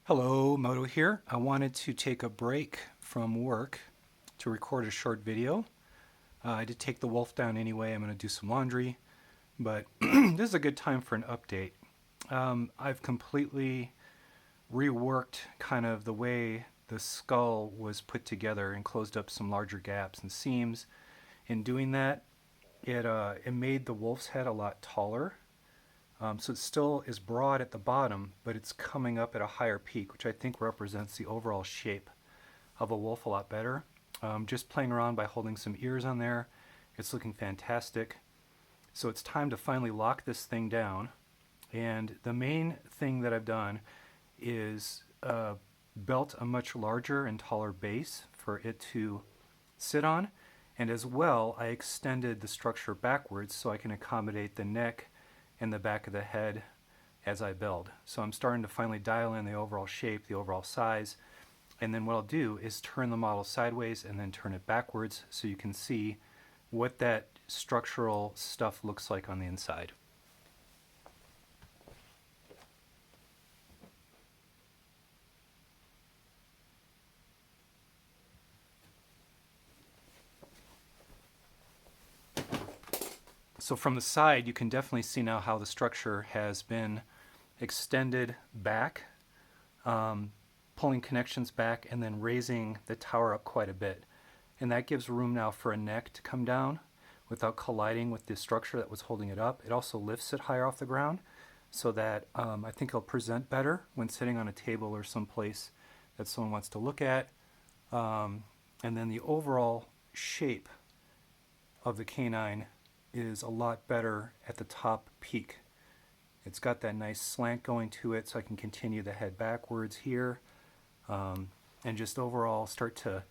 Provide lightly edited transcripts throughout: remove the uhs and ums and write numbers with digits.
Hello, Moto here. I wanted to take a break from work to record a short video. I did take the wolf down anyway. I'm going to do some laundry, but this is a good time for an update. I've completely reworked kind of the way the skull was put together and closed up some larger gaps and seams. In doing that, it made the wolf's head a lot taller. So it still is broad at the bottom, but it's coming up at a higher peak, which I think represents the overall shape of a wolf a lot better. Just playing around by holding some ears on there, it's looking fantastic. So it's time to finally lock this thing down. And the main thing that I've done is built a much larger and taller base for it to sit on. And as well, I extended the structure backwards so I can accommodate the neck and the back of the head as I build. So I'm starting to finally dial in the overall shape, the overall size, and then what I'll do is turn the model sideways and then turn it backwards so you can see what that structural stuff looks like on the inside. So from the side, you can definitely see now how the structure has been extended back, pulling connections back and then raising the tower up quite a bit. And that gives room now for a neck to come down without colliding with the structure that was holding it up. It also lifts it higher off the ground so that I think it'll present better when sitting on a table or someplace that someone wants to look at. And then the overall shape of the canine is a lot better at the top peak. It's got that nice slant going to it, so I can continue the head backwards here, and just overall start to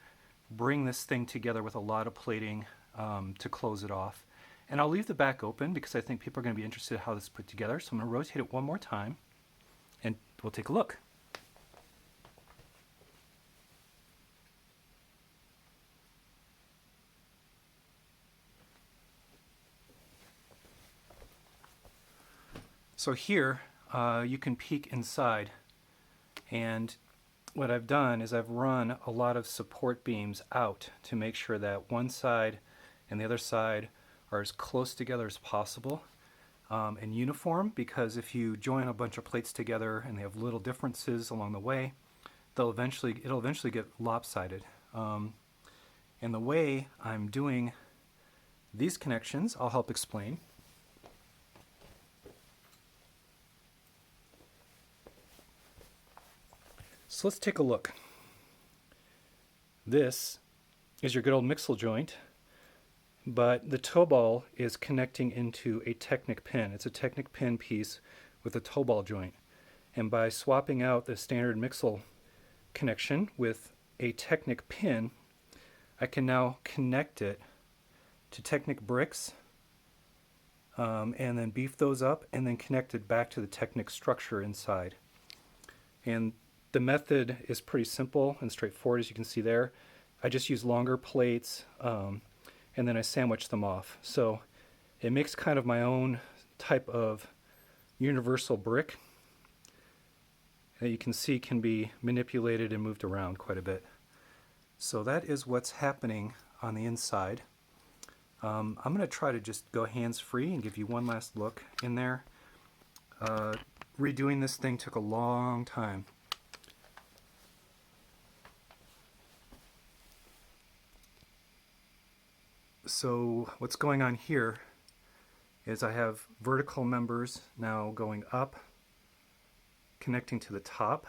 bring this thing together with a lot of plating to close it off. And I'll leave the back open because I think people are going to be interested in how this is put together. So I'm going to rotate it one more time and we'll take a look. So here you can peek inside, and what I've done is I've run a lot of support beams out to make sure that one side and the other side are as close together as possible and uniform, because if you join a bunch of plates together and they have little differences along the way, it'll eventually get lopsided. And the way I'm doing these connections, I'll help explain. So let's take a look. This is your good old Mixel joint, but the toe ball is connecting into a technic pin. It's a technic pin piece with a toe ball joint. And by swapping out the standard Mixel connection with a technic pin, I can now connect it to technic bricks and then beef those up and then connect it back to the technic structure inside. And the method is pretty simple and straightforward, as you can see there. I just use longer plates and then I sandwich them off. So it makes kind of my own type of universal brick that you can see can be manipulated and moved around quite a bit. So that is what's happening on the inside. I'm going to try to just go hands-free and give you one last look in there. Redoing this thing took a long time. So what's going on here is I have vertical members now going up, connecting to the top,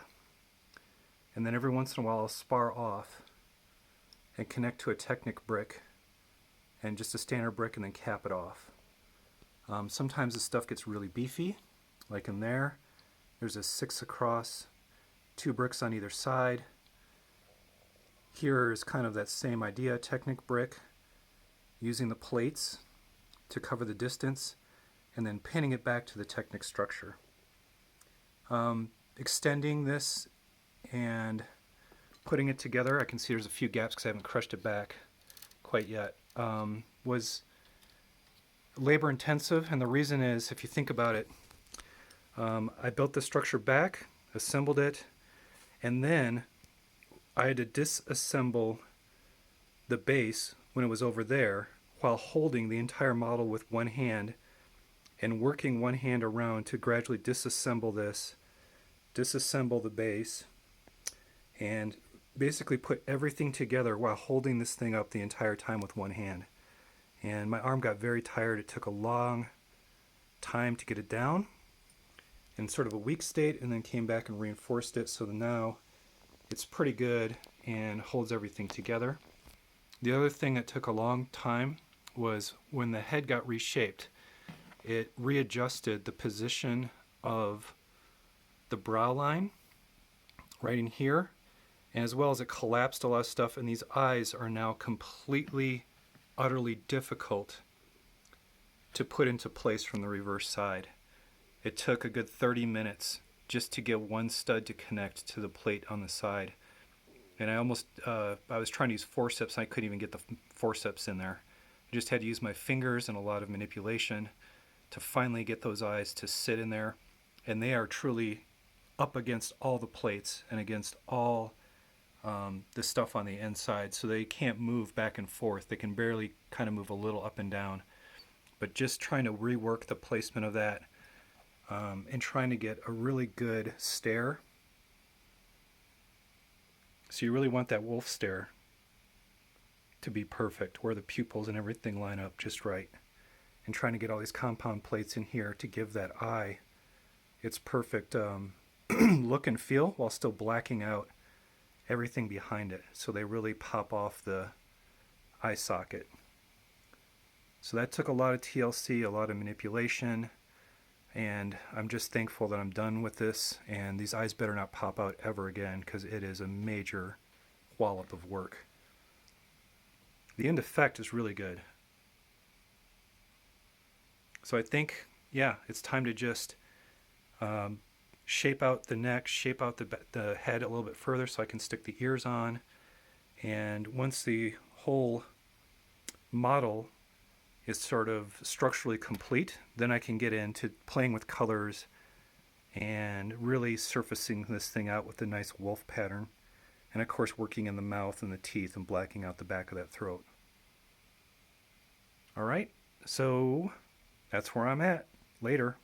and then every once in a while I'll spar off and connect to a technic brick and just a standard brick and then cap it off. Sometimes this stuff gets really beefy, like in there. There's a 6 across, 2 bricks on either side. Here is kind of that same idea, technic brick, using the plates to cover the distance and then pinning it back to the technic structure. Extending this and putting it together, I can see there's a few gaps because I haven't crushed it back quite yet, was labor intensive, and the reason is, if you think about it, I built the structure back, assembled it, And then I had to disassemble the base when it was over there while holding the entire model with one hand and working one hand around to gradually disassemble this, disassemble the base, and basically put everything together while holding this thing up the entire time with one hand. And my arm got very tired. It took a long time to get it down in sort of a weak state, and then came back and reinforced it, so now it's pretty good and holds everything together. The other thing that took a long time was when the head got reshaped, it readjusted the position of the brow line right in here, and as well as it collapsed a lot of stuff, and these eyes are now completely, utterly difficult to put into place from the reverse side. It took a good 30 minutes just to get one stud to connect to the plate on the side. And I was trying to use forceps, and I couldn't even get the forceps in there. I just had to use my fingers and a lot of manipulation to finally get those eyes to sit in there. And they are truly up against all the plates and against all the stuff on the inside, so they can't move back and forth. They can barely kind of move a little up and down. But just trying to rework the placement of that, and trying to get a really good stare. So you really want that wolf stare to be perfect, where the pupils and everything line up just right. And trying to get all these compound plates in here to give that eye its perfect look and feel, while still blacking out everything behind it, so they really pop off the eye socket. So that took a lot of TLC, a lot of manipulation, and I'm just thankful that I'm done with this, and these eyes better not pop out ever again, because it is a major wallop of work. The end effect is really good. So I think, yeah, it's time to just shape out the neck, shape out the head a little bit further so I can stick the ears on. And once the whole model is sort of structurally complete, then I can get into playing with colors and really surfacing this thing out with a nice wolf pattern. And of course working in the mouth and the teeth and blacking out the back of that throat. Alright, so that's where I'm at. Later.